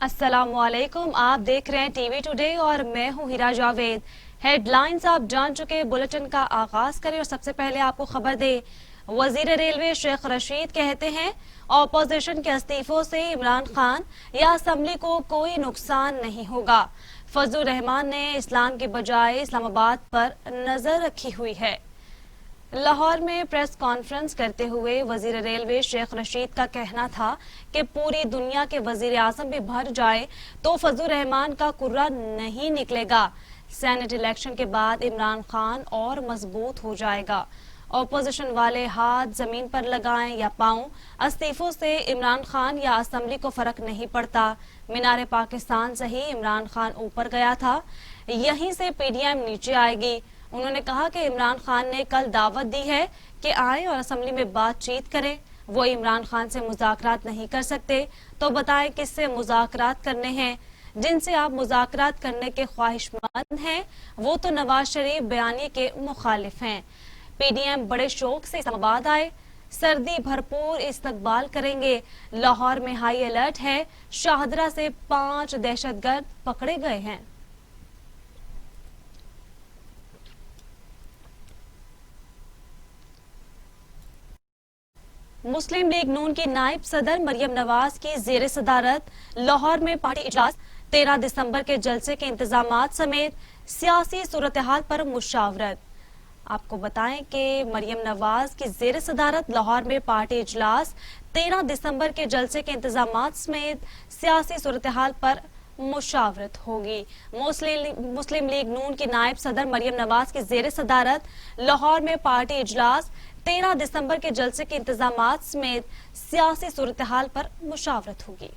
अस्सलामुअलैकुम, आप देख रहे हैं टीवी टुडे और मैं हूं हिरा जावेद। हेडलाइंस आप जान चुके, बुलेटिन का आगाज करें और सबसे पहले आपको खबर दे। वजीर रेलवे शेख रशीद कहते हैं ऑपोजिशन के इस्तीफों से इमरान खान या असम्बली को कोई नुकसान नहीं होगा। फजलुर रहमान ने इस्लाम के बजाय इस्लामाबाद पर नजर रखी हुई है। लाहौर में प्रेस कॉन्फ्रेंस करते हुए वजीर रेलवे शेख रशीद का कहना था कि पूरी दुनिया के वजीर आजम भी भर जाए तो फजलुर रहमान का कुर्रा नहीं निकलेगा। सेनेट इलेक्शन के बाद इमरान खान और मजबूत हो जाएगा। ऑपोजिशन वाले हाथ जमीन पर लगाएं या पाऊं, इस्तीफों से इमरान खान या असम्बली को फर्क नहीं पड़ता। मीनार पाकिस्तान से ही इमरान खान ऊपर गया था, यहीं से पीडीएम नीचे आएगी। उन्होंने कहा कि इमरान खान ने कल दावत दी है कि आए और असम्बली में बातचीत करें। वो इमरान खान से मुज़ाकरात नहीं कर सकते तो बताएं किससे मुज़ाकरात करने हैं। जिनसे आप मुज़ाकरात करने के ख्वाहिशमंद हैं वो तो नवाज शरीफ बयानी के मुखालिफ हैं। पीडीएम बड़े शौक से इस्लामाबाद आए, सर्दी भरपूर इस्तकबाल करेंगे। लाहौर में हाई अलर्ट है, शाहदरा से 5 दहशतगर्द पकड़े गए हैं। मुस्लिम लीग नून की नायब सदर मरियम नवाज की जेर सदारत लाहौर में पार्टी इजलास, 13 दिसंबर के जलसे के इंतजामात समेत सियासी सूरत हाल पर मुशावरत। आपको बताएं कि मरियम नवाज की जेर सदारत लाहौर में पार्टी इजलास, 13 दिसंबर के जलसे के इंतजामात समेत सियासी सूरत हाल पर मुशावरत होगी। मुस्लिम लीग नून की नायब सदर मरियम नवाज की जेर सदारत लाहौर में पार्टी इजलास, 13 दिसंबर के जलसे के इंतजामात समेत सियासी सूरत हाल पर मुशावरत होगी।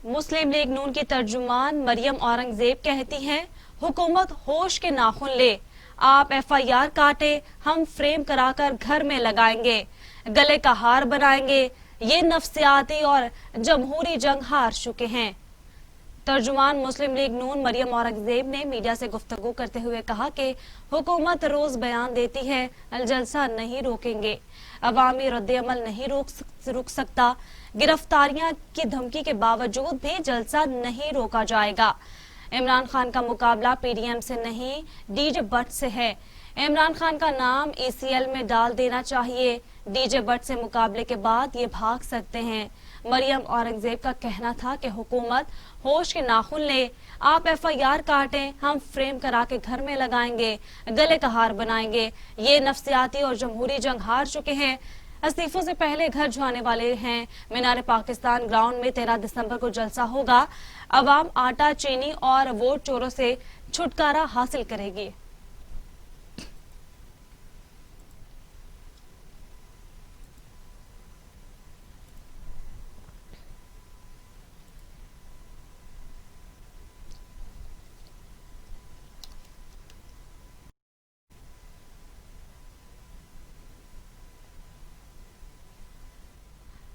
मुस्लिम लीग नून की तर्जुमान मरियम औरंगजेब कहती हैं, हुकूमत होश के नाखून ले, आप एफआईआर काटे, हम फ्रेम कराकर घर में लगाएंगे, गले का हार बनाएंगे। ये नफ्सियाती और जमहूरी जंग हार चुके हैं। तर्जुमान मुस्लिम लीग नून मरियम औरंगजेब ने मीडिया से गुफ्तगू करते हुए कहा कि हुकूमत रोज बयान देती है जलसा नहीं रोकेंगे, अवामी रद्द-ए-अमल नहीं रुक सकता, गिरफ्तारियां की धमकी के बावजूद भी जलसा नहीं रोका जाएगा। इमरान खान का मुकाबला पीडीएम से नहीं डीजे भट्ट से है। इमरान खान का नाम ईसीएल में डाल देना चाहिए। डीजे भट्ट से मुकाबले के बाद ये भाग सकते हैं। मरियम औरंगजेब का कहना था कि हुकूमत होश के नाखून ले, आप एफआईआर काटें, हम फ्रेम करा के घर में लगाएंगे, गले का हार बनाएंगे। ये नफ्सियाती और जमहूरी जंग हार चुके हैं, इस्तीफों से पहले घर जाने वाले हैं। मीनार पाकिस्तान ग्राउंड में 13 दिसंबर को जलसा होगा। अवाम आटा, चीनी और वोट चोरों से छुटकारा हासिल करेगी।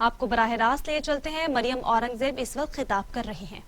आपको बराह रास्त ले चलते हैं, मरियम औरंगजेब इस वक्त खिताब कर रही हैं।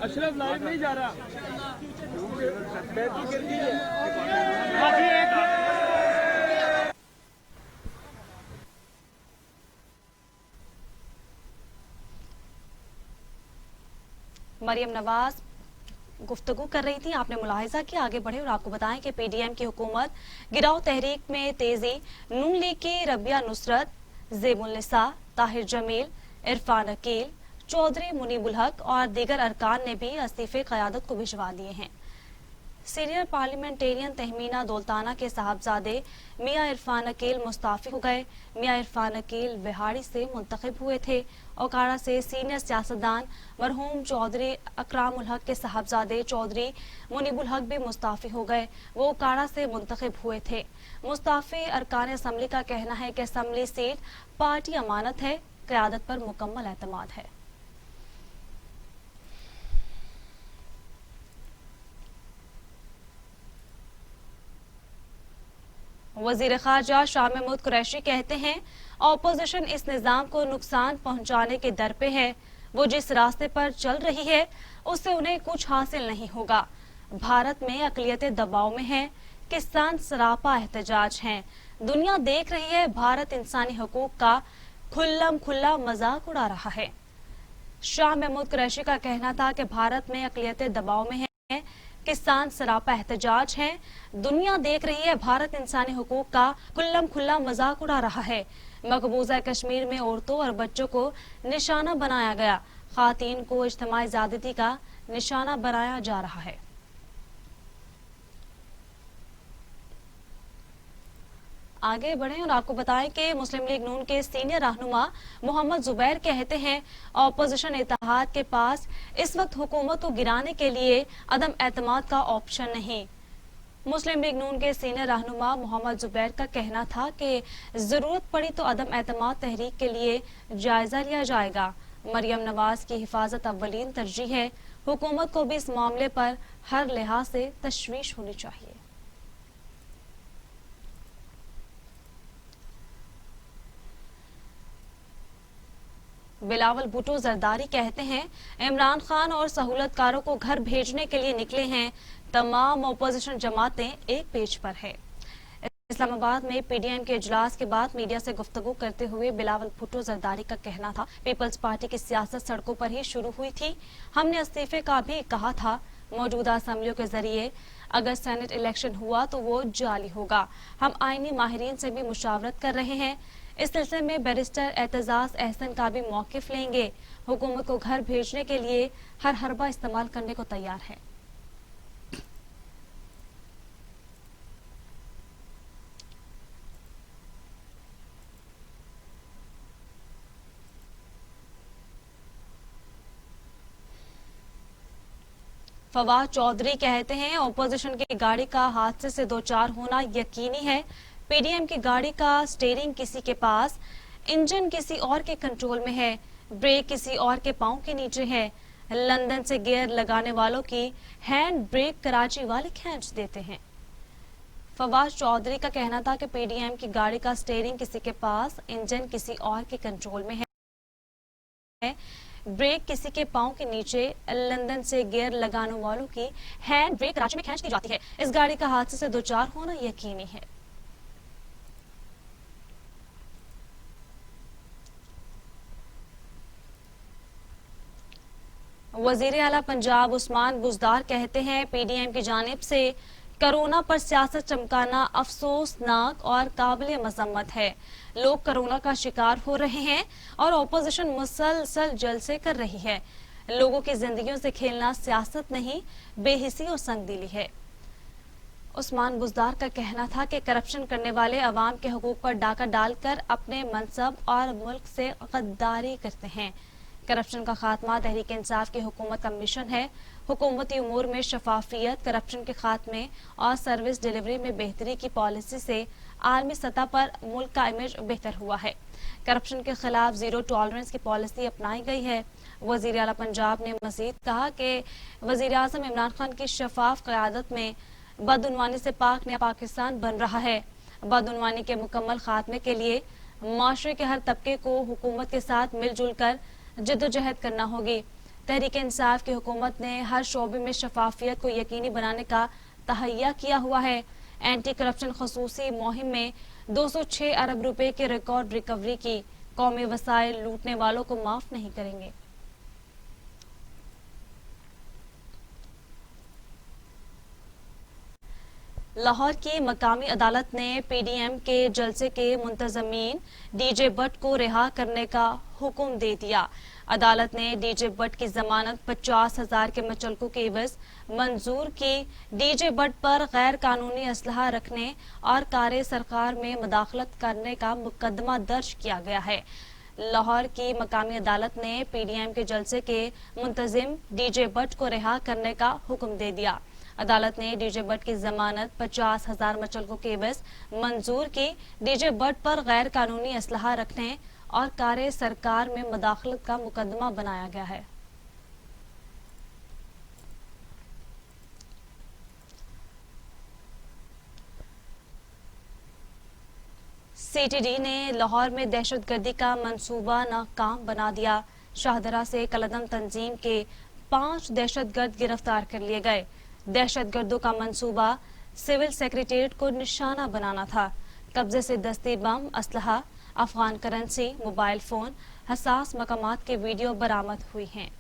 अशरफ लाइव नहीं जा रहा। मरियम नवाज गुफ्तगू कर रही थी, आपने मुलाहिजा किया। आगे बढ़े और आपको बताएं कि पीडीएम की हुकूमत गिराव तहरीक में तेजी, नून लीग की रबिया नुसरत, ज़ेबुल निसा, ताहिर जमील, इरफान अकील, चौधरी मुनीबुल हक और दीगर अरकान ने भी इस्तीफे क़यादत को भिजवा दिए हैं। सीनियर पार्लियामेंटेरियन तहमीना दौलताना के साहबजादे मियां इरफान अकील मुस्ताफी हो गए। मियां इरफान अकील बिहाड़ी से मुंतखब हुए थे। ओकाड़ा से सीनियर सियासतदान मरहूम चौधरी अकराम उल हक के साहबजादे चौधरी मुनीबुल हक भी मुस्ताफी हो गए। वो ओकाड़ा से मुंतखब हुए थे। मुस्ताफी अरकान असम्बली का कहना है कि असम्बली सीट पार्टी अमानत है, क़यादत पर मुकम्मल एतमाद है। वजीर खारजा शाह महमूद कुरैशी कहते हैं, ऑपोजिशन इस निज़ाम को नुकसान पहुंचाने के दर पे है। वो जिस रास्ते पर चल रही है उससे उन्हें कुछ हासिल नहीं होगा। भारत में अक़लियतें दबाव में हैं, किसान सरापा एहतजाज हैं। दुनिया देख रही है, भारत इंसानी हकूक का खुल्लम खुल्ला मजाक उड़ा रहा है। शाह महमूद कुरैशी का कहना था कि भारत में अक़लियतें दबाव में हैं, किसान सरापा एहतजाज हैं। दुनिया देख रही है, भारत इंसानी हुकूक का खुल्लम खुल्ला मजाक उड़ा रहा है। मकबूजा कश्मीर में औरतों और बच्चों को निशाना बनाया गया। खातीन को इज्तिमाई ज़्यादती का निशाना बनाया जा रहा है। आगे बढ़ें और आपको बताएं कि मुस्लिम लीग नून के सीनियर रहनुमा मोहम्मद जुबैर कहते हैं, ऑपोजिशन इत्तेहाद के पास इस वक्त हुकूमत को गिराने के लिए अदम एतमाद का ऑप्शन नहीं। मुस्लिम लीग नून के सीनियर रहनुमा मोहम्मद जुबैर का कहना था कि जरूरत पड़ी तो अदम एतमाद तहरीक के लिए जायजा लिया जाएगा। मरियम नवाज की हिफाजत अव्वलीन तरजीह है। हुकूमत को भी इस मामले पर हर लिहाज से तशवीश होनी चाहिए। बिलावल भुट्टो जरदारी कहते हैं, इमरान खान और सहूलतकारों को घर भेजने के लिए निकले हैं। तमाम अपोजिशन जमातें एक पेज पर है। इस्लामाबाद में पीडीएम के इजलास के बाद मीडिया से गुफ्तगू करते हुए बिलावल भुट्टो जरदारी का कहना था, पीपल्स पार्टी की सियासत सड़कों पर ही शुरू हुई थी। हमने इस्तीफे का भी कहा था। मौजूदा असम्बलियों के जरिए अगर सेनेट इलेक्शन हुआ तो वो जाली होगा। हम आईनी माहिरीन से भी मुशावरत कर रहे हैं। इस सिलसिले में बैरिस्टर एतजाज अहसन का भी मौकिफ लेंगे। हुकूमत को घर भेजने के लिए हर हरबा इस्तेमाल करने को तैयार है। फवाद चौधरी कहते हैं, ऑपोजिशन की गाड़ी का हादसे से दो चार होना यकीनी है। पीडीएम की गाड़ी का स्टीयरिंग किसी के पास, इंजन किसी और के कंट्रोल में है, ब्रेक किसी और के पांव के नीचे है। लंदन से गियर लगाने वालों की हैंड ब्रेक कराची वाले खींच देते हैं। फवाद चौधरी का कहना था कि पीडीएम की गाड़ी का स्टीयरिंग किसी के पास, इंजन किसी और के कंट्रोल में है, ब्रेक किसी के पांव के नीचे। लंदन से गियर लगाने वालों की हैंड ब्रेक कराची में खींच दी जाती है। इस गाड़ी का हादसे से दो चार होना यकीनी है। वजीर आला पंजाब उस्मान बुज़दार कहते हैं, पीडीएम की जानिब से कोरोना पर सियासत चमकाना अफसोसनाक और काबिल मजम्मत है। लोग कोरोना का शिकार हो रहे हैं और ऑपोजिशन मुसलसल जलसे कर रही है। लोगों की जिंदगियों से खेलना सियासत नहीं, बेहिसी और संगदिली है। उस्मान बुज़दार का कहना था कि करप्शन करने वाले अवाम के हकूक पर डाका डालकर अपने मनसब और मुल्क से गद्दारी करते हैं। करप्शन का खात्मा तहरीक इंसाफ की हुकूमत का मिशन है। हुकूमती उमूर में शफाफियत, करप्शन के खात्मे और सर्विस डिलीवरी में बेहतरी की पॉलिसी से आलमी सतह पर मुल्क का इमेज बेहतर हुआ है। करप्शन के खिलाफ जीरो टॉलरेंस की पॉलिसी अपनाई गई है। वजीर आला पंजाब ने मजीद कहा कि वजीर आज़म इमरान खान की शफाफ क़यादत में बदउनवानी से पाक नया पाकिस्तान बन रहा है। बदउनवानी के मुकम्मल खात्मे के लिए माशरे के हर तबके को हुकूमत के साथ मिलजुल कर जद्दोजहद करना होगी। तहरीक इंसाफ की हुकूमत ने हर शोबे में शफाफियत को यकीनी बनाने का तहैया किया हुआ है। एंटी करप्शन खसूसी मुहिम में 206 अरब रुपए की रिकॉर्ड रिकवरी की। कौमी वसाइल लूटने वालों को माफ नहीं करेंगे। लाहौर की मकामी अदालत ने पीडीएम के जलसे के मुंतजमीन डीजे भट्ट को रिहा करने का हुक्म दे दिया। अदालत ने डीजे भट्ट की जमानत 50,000 के मचलकों के एवज मंजूर की। डीजे भट्ट पर गैर कानूनी असलहा रखने और कारे सरकार में मुदाखलत करने का मुकदमा दर्ज किया गया है। लाहौर की मकामी अदालत ने पीडीएम के जलसे के मुंतजिम डीजे भट्ट को रिहा करने का हुक्म दे दिया। अदालत ने डीजे भट्ट की जमानत 50,000 मचलकों के एवज मंजूर की। डीजे भट्ट पर गैर कानूनी असलहा रखने और कार्य सरकार में मुदाखलत का मुकदमा बनाया गया है। सीटीडी ने लाहौर में दहशतगर्दी का मंसूबा नाकाम बना दिया। शाहदरा से कलदम तंजीम के 5 दहशतगर्द गिरफ्तार कर लिए गए। दहशतगर्दों का मंसूबा सिविल सेक्रेटेरिएट को निशाना बनाना था। कब्जे से दस्ती बम, असलहा, अफगान करेंसी, मोबाइल फोन, हसास मकामात के वीडियो बरामद हुई हैं।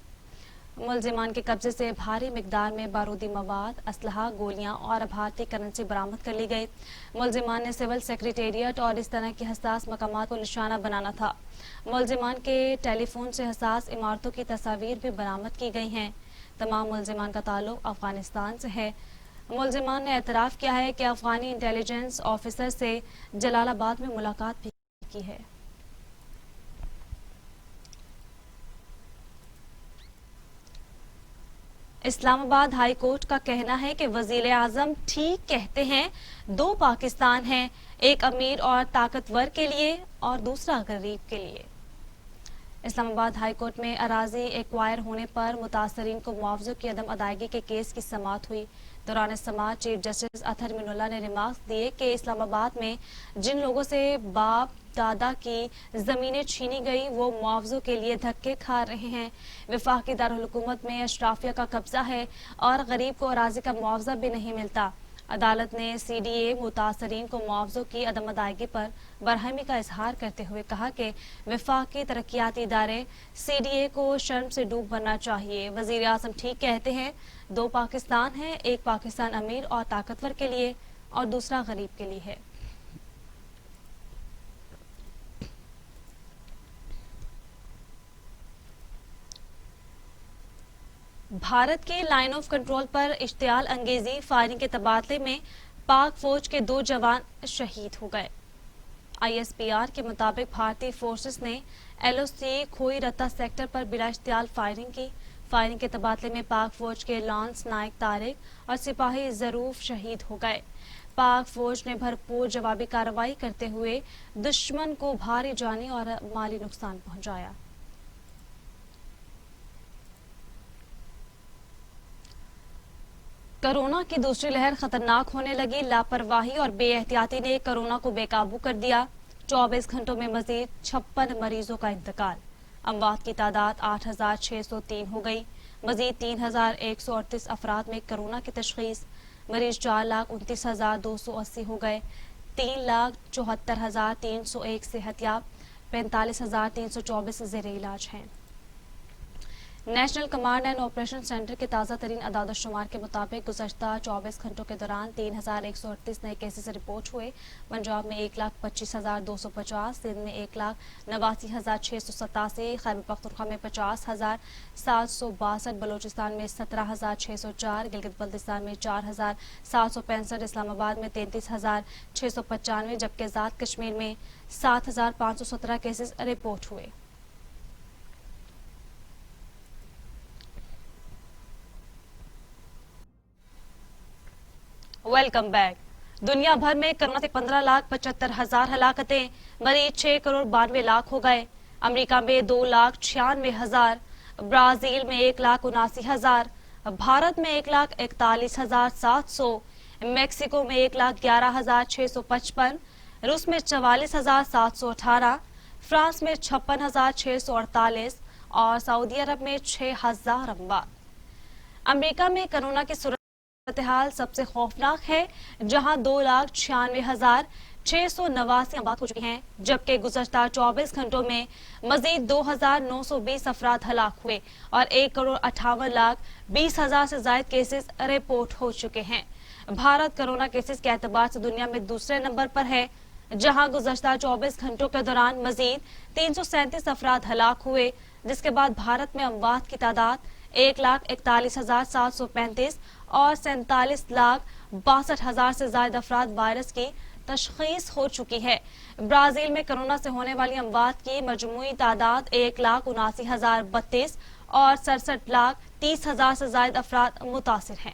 मुलजिमान के कब्जे से भारी मिकदार में बारूदी मवाद, असलहा, गोलियां और भारतीय करेंसी बरामद कर ली गई। मुलजिमान ने सिविल सेक्रेटेरिएट और इस तरह की हसास मकामात को निशाना बनाना था। मुलजिमान के टेलीफोन से हसास इमारतों की तस्वीर भी बरामद की गई हैं। तमाम मुलजिमान का ताल्लुक अफगानिस्तान से है। मुलजिमान ने एतराफ़ किया है कि अफगानी इंटेलिजेंस ऑफिसर से जलालाबाद में मुलाकात भी की है। इस्लामाबाद हाई कोर्ट का कहना है कि वजीर आजम ठीक कहते हैं, 2 पाकिस्तान हैं, एक अमीर और ताकतवर के लिए और दूसरा गरीब के लिए। इस्लामाबाद हाई कोर्ट में अराजी एक्वायर होने पर मुतासरीन को मुआवजे की अदम अदायगी के केस की समाअत हुई। दौरान समाअत चीफ जस्टिस अतहर मिनुल्लाह ने रिमार्क्स दिए कि इस्लामाबाद में जिन लोगों से बाप दादा की जमीनें छीनी गई वो मुआवजों के लिए धक्के खा रहे हैं। वफाकी दारुल हुकूमत में अशराफिया का कब्जा है और गरीब को अराजी का मुआवजा भी नहीं मिलता। अदालत ने सीडीए मुतासरीन को मुआवजों की अदम अदायगी पर बरहमी का इजहार करते हुए कहा कि वफाकी तरक्याती इदारे सीडीए को शर्म से डूब बनना चाहिए। वजीर आज़म ठीक कहते हैं, 2 पाकिस्तान हैं, एक पाकिस्तान अमीर और ताकतवर के लिए और दूसरा गरीब के लिए है। भारत के लाइन ऑफ कंट्रोल पर इश्तियाल अंगेजी फायरिंग के तबादले में पाक फौज के 2 जवान शहीद हो गए। आईएसपीआर के मुताबिक भारतीय फोर्सेस ने एलओसी खोई रत्ता सेक्टर पर बिला इश्तियाल फायरिंग की। फायरिंग के तबादले में पाक फौज के लॉन्स नाइक तारिक और सिपाही जरूफ शहीद हो गए। पाक फौज ने भरपूर जवाबी कार्रवाई करते हुए दुश्मन को भारी जानी और माली नुकसान पहुंचाया। कोरोना की दूसरी लहर खतरनाक होने लगी। लापरवाही और बेएहतियाती ने कोरोना को बेकाबू कर दिया। 24 घंटों में मजीद 56 मरीजों का इंतकाल। अमवात की तादाद 8,603 हो गई। मजीद 3,138 अफराद में कोरोना की तशखीस। मरीज 4,29,280 हो गए। 3,74,301 सेहतयाब, 45,324 ज़ेरे इलाज हैं। National command and operation centre के ताज़ा तरीन अदाद-ओ-शुमार के मुताबिक गुज़श्ता 24 घंटों के दौरान 3,138 नए केसेस रिपोर्ट हुए। पंजाब में 1,25,250, सिंध में 1,89,687, खैबर पख्तूनख्वा में 50,762, बलोचिस्तान में 17,604, गिलगित बल्तिस्तान में 4,765, इस्लामाबाद में 33,695 जबकि आज़ाद कश्मीर में 7,517 केसेस रिपोर्ट हुए। Welcome back. दुनिया भर में कोरोना से 15,75,000 हलाकतें, मरीज 6,92,00,000 हो गए। अमेरिका में 2,96,000, ब्राजील में 1,79,000, भारत में 1,41,700, मैक्सिको में 1,11,655, रूस में 44,718, फ्रांस में 56,648 और सऊदी अरब में 6,000 अमवात। अमेरिका में कोरोना की हाल सबसे खौफनाक है, जहां 2,96,689 अमवात हो चुकी हैं, जबकि गुज़श्ता 24 घंटों में मजीद 2,920 अफराद हलाक हुए और 1,58,20,000 से ज्यादा केसेस रिपोर्ट हो चुके हैं। भारत कोरोना केसेस के एतबार से दुनिया में दूसरे नंबर पर है, जहां गुज़श्ता 24 घंटों के दौरान मजीद 337 अफराद हलाक हुए, जिसके बाद भारत में अमवात की तादाद 1,41,735 और 47,62,000 से ज्यादा अफराद वायरस की تشخیص ہو چکی ہے۔ برازیل میں کرونا سے ہونے والی اموات کی مجموعی تعداد 1,79,032 اور 67,30,000 سے زائد افراد متاثر ہیں۔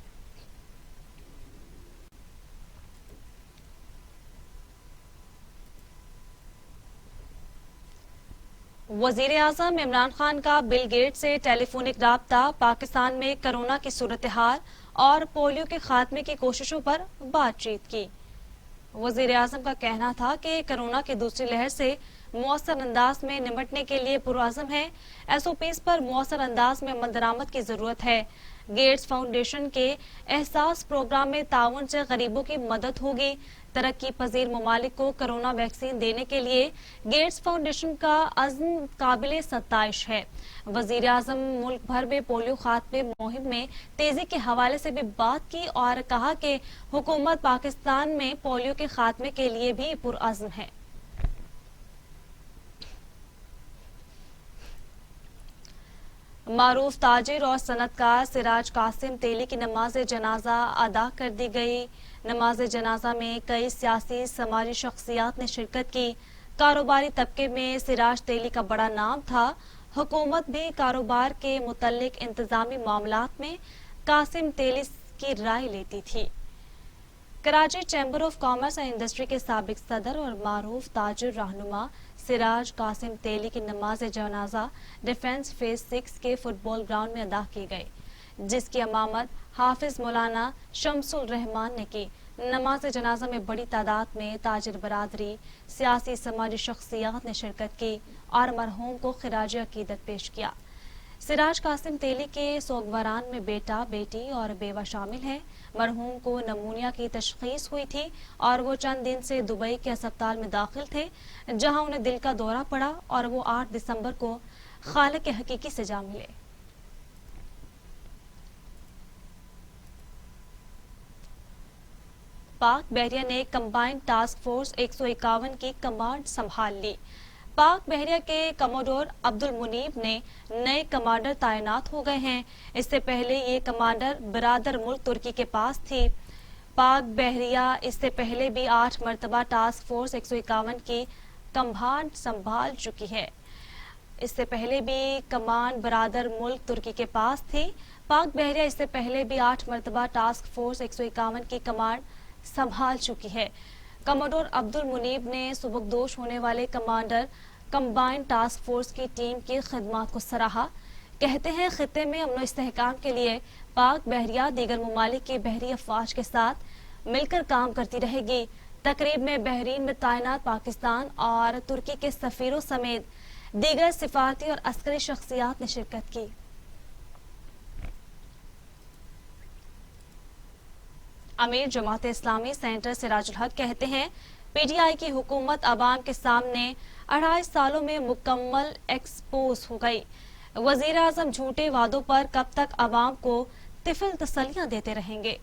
وزیر اعظم عمران خان کا بل گیٹ سے ٹیلی فونک رابطہ، پاکستان میں کرونا کی صورتحال اور پولیو کے خاتمے کی کوششوں پر بات چیت کی۔ وزیر اعظم کا کہنا تھا کہ کرونا کی دوسری لہر سے مؤثر انداز میں نمٹنے کے لیے پرعزم ہے۔ ایس او پیز پر مؤثر انداز میں عمل درآمد کی ضرورت ہے۔ گیٹس فاؤنڈیشن کے احساس پروگرام میں تعاون سے غریبوں کی مدد ہوگی۔ ترقی پذیر ممالک کو کرونا ویکسین دینے کے لیے گیٹس فاؤنڈیشن کا عزم قابل ستائش ہے۔ وزیر اعظم ملک بھر میں پولیو خاتمے مہم میں تیزی کے حوالے سے بھی بات کی اور کہا کہ حکومت پاکستان میں پولیو کے خاتمے کے لیے بھی پرعزم ہے۔ معروف تاجر اور صنعت کار سراج قاسم تیلی کی نماز جنازہ ادا کر دی گئی۔ نماز جنازہ میں کئی سیاسی سماجی شخصیات نے شرکت کی۔ کاروباری طبقے میں سراج تیلی کا بڑا نام تھا۔ حکومت بھی کاروبار کے متعلق انتظامی معاملات میں قاسم تیلی کی رائے لیتی تھی۔ Karachi chamber of commerce and industry کے سابق صدر اور معروف تاجر رہنما سراج قاسم تیلی کی نماز جنازہ ڈیفنس فیز 6 کے فٹ بال گراؤنڈ میں ادا کی گئی، جس کی امامت حافظ مولانا شمس الرحمان نے کی۔ نماز جنازہ میں بڑی تعداد میں تاجر برادری، سیاسی سماجی شخصیات نے شرکت کی اور مرحوم کو خراج عقیدت پیش کیا۔ سراج قاسم تیلی کے سوگواران میں بیٹا، بیٹی اور بیوہ شامل ہیں۔ مرحوم کو نمونیا کی تشخیص ہوئی تھی اور وہ چند دن سے دبئی کے ہسپتال میں داخل تھے، جہاں انہیں دل کا دورہ پڑا اور وہ 8 دسمبر کو خالق حقیقی سے جا ملے۔ پاک بحریہ نے کمبائنڈ ٹاسک فورس 151 کی کمانڈ سنبھال لی۔ پاک بحریہ کے کموڈور عبد المنیب نے نئے کمانڈر تعینات ہو گئے ہیں۔ اس سے پہلے یہ کمانڈر برادر ملک ترکی کے پاس تھی۔ پاک بحریہ اس سے پہلے بھی 8 مرتبہ ٹاسک فورس 151 کی کمانڈ سنبھال چکی ہے۔ اس سے پہلے بھی کمان برادر ملک ترکی کے پاس تھی۔ پاک بحریہ اس سے پہلے بھی 8 مرتبہ ٹاسک فورس 151 کی کمانڈ سنبھال چکی ہے۔ کموڈور عبد المنیب نے سبکدوش ہونے والے کمانڈر کمبائنڈ ٹاسک فورس کی ٹیم کی خدمات کو سراہا۔ کہتے ہیں خطے میں امن و استحکام کے لیے پاک بحریہ دیگر ممالک کی بحری افواج کے ساتھ مل کر کام کرتی رہے گی۔ تقریب میں بحرین میں تعینات پاکستان اور ترکی کے سفیروں سمیت دیگر سفارتی اور عسکری شخصیات نے شرکت کی۔ امیر جماعت اسلامی سینٹر سراج الحق کہتے ہیں پی ٹی آئی کی حکومت عوام کے سامنے 2.5 سالوں میں مکمل ایکسپوز ہو گئی۔ وزیر اعظم جھوٹے وعدوں پر کب تک عوام کو طفل تسلیاں دیتے رہیں گے؟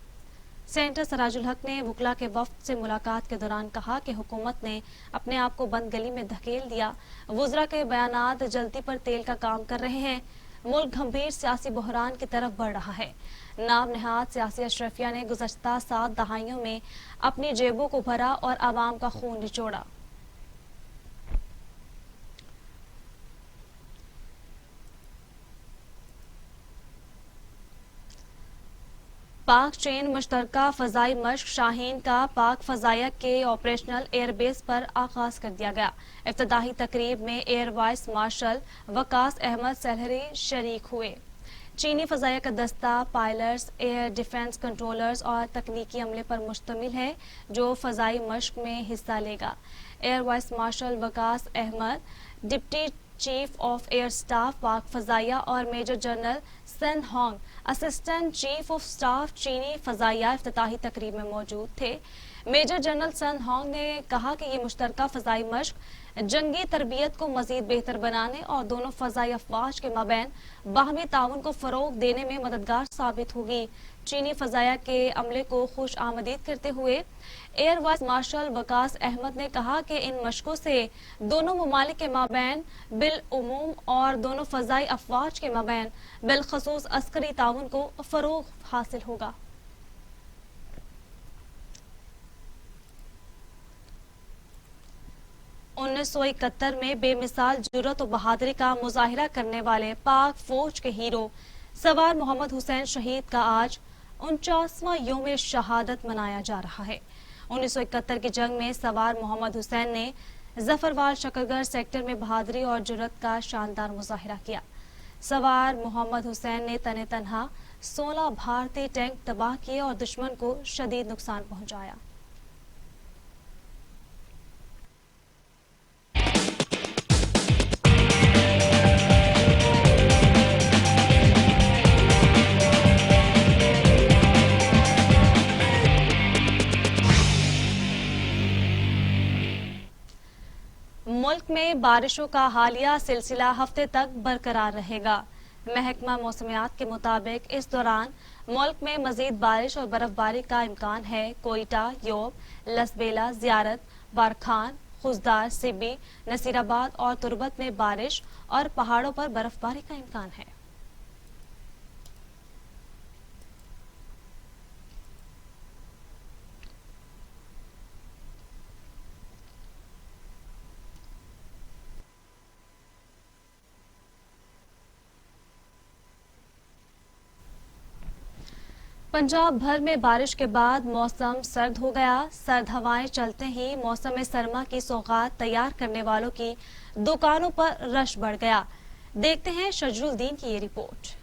سینٹر سراج الحق نے وکلاء کے وفد سے ملاقات کے دوران کہا کہ حکومت نے اپنے آپ کو بند گلی میں دھکیل دیا۔ وزراء کے بیانات جلدی پر تیل کا کام کر رہے ہیں۔ ملک گھمبیر سیاسی بحران کی طرف بڑھ رہا ہے۔ نام نہاد سیاسی اشرفیہ نے گزشتہ 7 دہائیوں میں اپنی جیبوں کو بھرا اور عوام کا خون نچوڑا۔ پاک چین مشترکہ فضائی مشق شاہین کا پاک فضائیہ کے آپریشنل ایئر بیس پر آغاز کر دیا گیا۔ افتتاحی تقریب میں year vice marshal Waqas Ahmad Suleri شریک ہوئے۔ چینی فضائیہ کا دستہ پائلٹس، ایئر ڈیفنس کنٹرولرز اور تکنیکی عملے پر مشتمل ہے جو فضائی مشق میں حصہ لے گا۔ Air vice marshal Waqas Ahmed, deputy chief of air staff Pak فضائیہ اور major general Sun Hong, assistant chief of staff چینی فضائیہ افتتاحی تقریب میں موجود تھے۔ میجر جنرل سن ہانگ نے کہا کہ یہ مشترکہ فضائی مشق جنگی تربیت کو مزید بہتر بنانے اور دونوں فضائی افواج کے مابین باہمی تعاون کو فروغ دینے میں مددگار ثابت ہوگی۔ چینی فضائیہ کے عملے کو خوش آمدید کرتے ہوئے year vice marshal Waqas Ahmad نے کہا کہ ان مشقوں سے دونوں ممالک کے مابین بالعموم اور دونوں فضائی افواج کے مابین بالخصوص عسکری تعاون کو فروغ حاصل ہوگا۔ 1971 में बेमिसाल जुर्रत और बहादुरी का मुजाहिरा करने वाले पाक फौज के हीरो सवार मोहम्मद हुसैन शहीद का आज 49वां यौम शहादत मनाया जा रहा है। 1971 की जंग में सवार मोहम्मद हुसैन ने जफरवाल शकरगढ़ सेक्टर में बहादुरी और जुर्रत का शानदार मुजाहिरा किया। सवार मोहम्मद हुसैन ने तने तनहा 16 भारतीय टैंक तबाह किए और दुश्मन को शदीद नुकसान पहुंचाया। मुल्क में बारिशों का हालिया सिलसिला हफ्ते तक बरकरार रहेगा। महकमा मौसमियात के मुताबिक इस दौरान मुल्क में मजीद बारिश और बर्फबारी का इम्कान है। कोयटा, योब, लसबेला, जियारत, बारखान, खुजदार, सिबी, नसीराबाद और तुरबत में बारिश और पहाड़ों पर बर्फबारी का इम्कान है। पंजाब भर में बारिश के बाद मौसम सर्द हो गया। सर्द हवाएं चलते ही मौसम सरमा की सौगात तैयार करने वालों की दुकानों पर रश बढ़ गया। देखते हैं शजरुद्दीन की ये रिपोर्ट।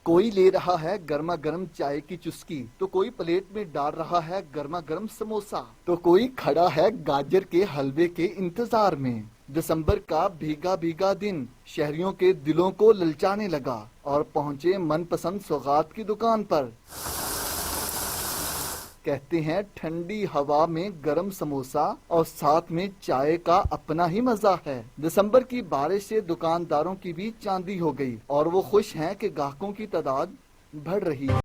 कोई ले रहा है गर्मा गर्म चाय की चुस्की, तो कोई प्लेट में डाल रहा है गर्मा गर्म समोसा, तो कोई खड़ा है गाजर के हलवे के इंतजार में। दिसंबर का भीगा भीगा दिन शहरियों के दिलों को ललचाने लगा और पहुंचे मनपसंद सौगात की दुकान पर। कहते हैं ठंडी हवा में गरम समोसा और साथ में चाय का अपना ही मजा है। दिसंबर की बारिश से दुकानदारों की भी चांदी हो गई और वो खुश हैं कि ग्राहकों की तादाद बढ़ रही है।